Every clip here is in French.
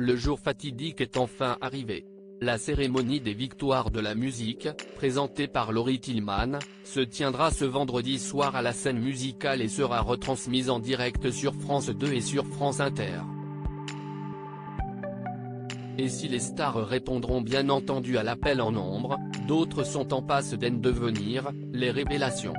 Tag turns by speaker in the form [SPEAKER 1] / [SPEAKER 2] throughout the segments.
[SPEAKER 1] Le jour fatidique est enfin arrivé. La cérémonie des victoires de la musique, présentée par Laurie Tillman, se tiendra ce vendredi soir à la Scène Musicale et sera retransmise en direct sur France 2 et sur France Inter. Et si les stars répondront bien entendu à l'appel en nombre, d'autres sont en passe d'en devenir les révélations.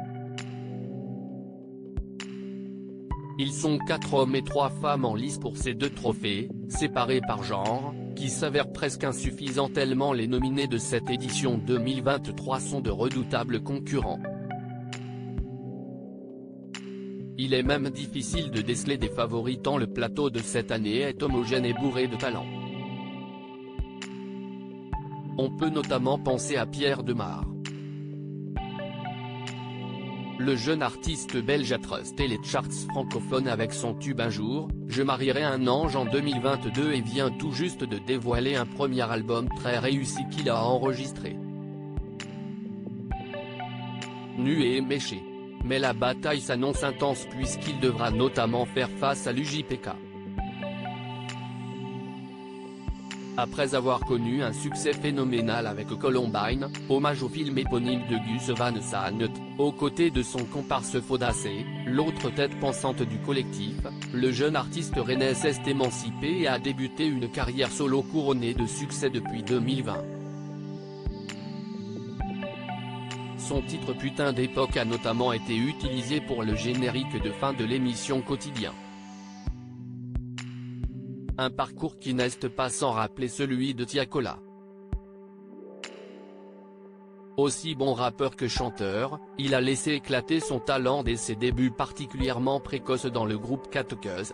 [SPEAKER 1] Ils sont 4 hommes et 3 femmes en lice pour ces 2 trophées, séparés par genre, qui s'avèrent presque insuffisants tellement les nominés de cette édition 2023 sont de redoutables concurrents. Il est même difficile de déceler des favoris tant le plateau de cette année est homogène et bourré de talent. On peut notamment penser à Pierre Demar. Le jeune artiste belge a trusté les charts francophones avec son tube Un jour, je marierai un ange en 2022 et vient tout juste de dévoiler un premier album très réussi qu'il a enregistré. Nu et éméché. Mais la bataille s'annonce intense puisqu'il devra notamment faire face à l'UJPK. Après avoir connu un succès phénoménal avec Columbine, hommage au film éponyme de Gus Van Sant, aux côtés de son comparse Faudacé, l'autre tête pensante du collectif, le jeune artiste rennais s'est émancipé et a débuté une carrière solo couronnée de succès depuis 2020. Son titre Putain d'époque a notamment été utilisé pour le générique de fin de l'émission Quotidien. Un parcours qui n'est pas sans rappeler celui de Tiakola. Aussi bon rappeur que chanteur, il a laissé éclater son talent dès ses débuts particulièrement précoces dans le groupe Catecheuse.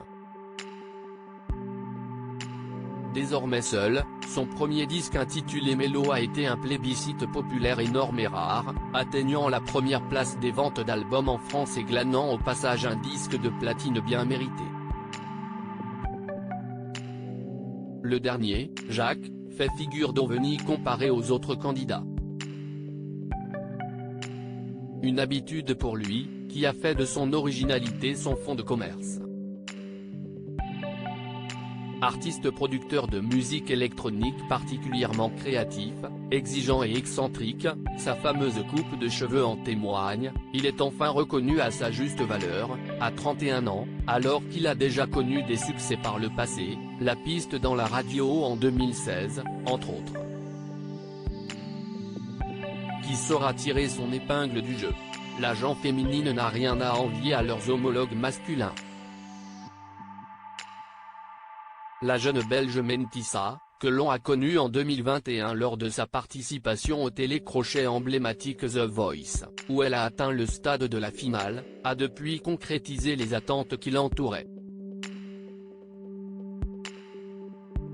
[SPEAKER 1] Désormais seul, son premier disque intitulé Mélo a été un plébiscite populaire énorme et rare, atteignant la première place des ventes d'albums en France et glanant au passage un disque de platine bien mérité. Le dernier, Jacques, fait figure d'ovni comparé aux autres candidats. Une habitude pour lui, qui a fait de son originalité son fonds de commerce. Artiste-producteur de musique électronique particulièrement créatif, exigeant et excentrique, sa fameuse coupe de cheveux en témoigne, il est enfin reconnu à sa juste valeur, à 31 ans, alors qu'il a déjà connu des succès par le passé, la piste dans la radio en 2016, entre autres. Qui saura tirer son épingle du jeu? La gent féminine n'a rien à envier à leurs homologues masculins. La jeune belge Mentissa, que l'on a connue en 2021 lors de sa participation au télécrochet emblématique The Voice, où elle a atteint le stade de la finale, a depuis concrétisé les attentes qui l'entouraient.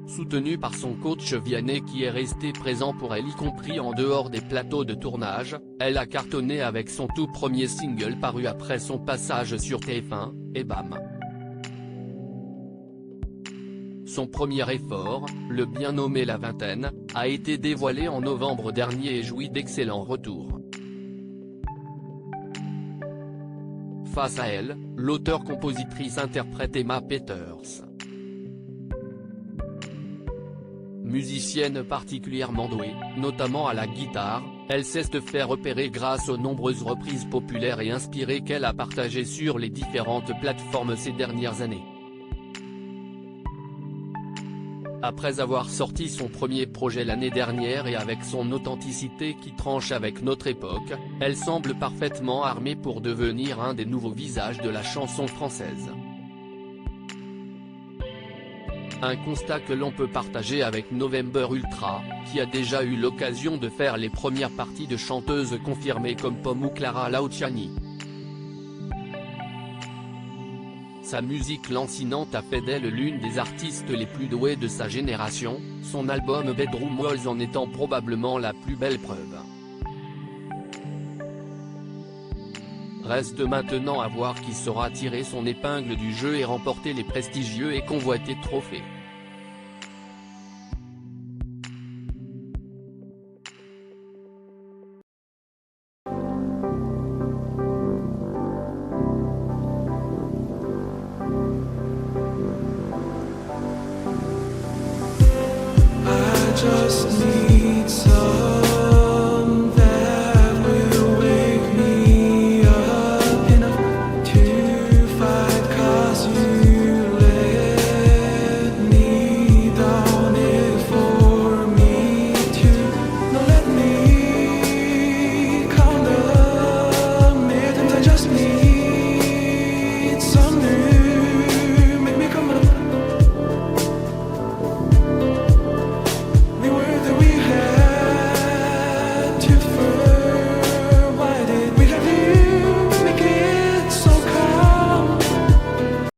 [SPEAKER 1] Soutenue par son coach Vianney qui est resté présent pour elle y compris en dehors des plateaux de tournage, elle a cartonné avec son tout premier single paru après son passage sur TF1, et bam! Son premier effort, le bien nommé La Vingtaine, a été dévoilé en novembre dernier et jouit d'excellents retours. Face à elle, l'auteure-compositrice-interprète Emma Peters. Musicienne particulièrement douée, notamment à la guitare, elle sait se faire repérer grâce aux nombreuses reprises populaires et inspirées qu'elle a partagées sur les différentes plateformes ces dernières années. Après avoir sorti son premier projet l'année dernière et avec son authenticité qui tranche avec notre époque, elle semble parfaitement armée pour devenir un des nouveaux visages de la chanson française. Un constat que l'on peut partager avec November Ultra, qui a déjà eu l'occasion de faire les premières parties de chanteuses confirmées comme Pomme ou Clara Luciani. Sa musique lancinante a fait d'elle l'une des artistes les plus douées de sa génération, son album Bedroom Walls en étant probablement la plus belle preuve. Reste maintenant à voir qui saura tirer son épingle du jeu et remporter les prestigieux et convoités trophées.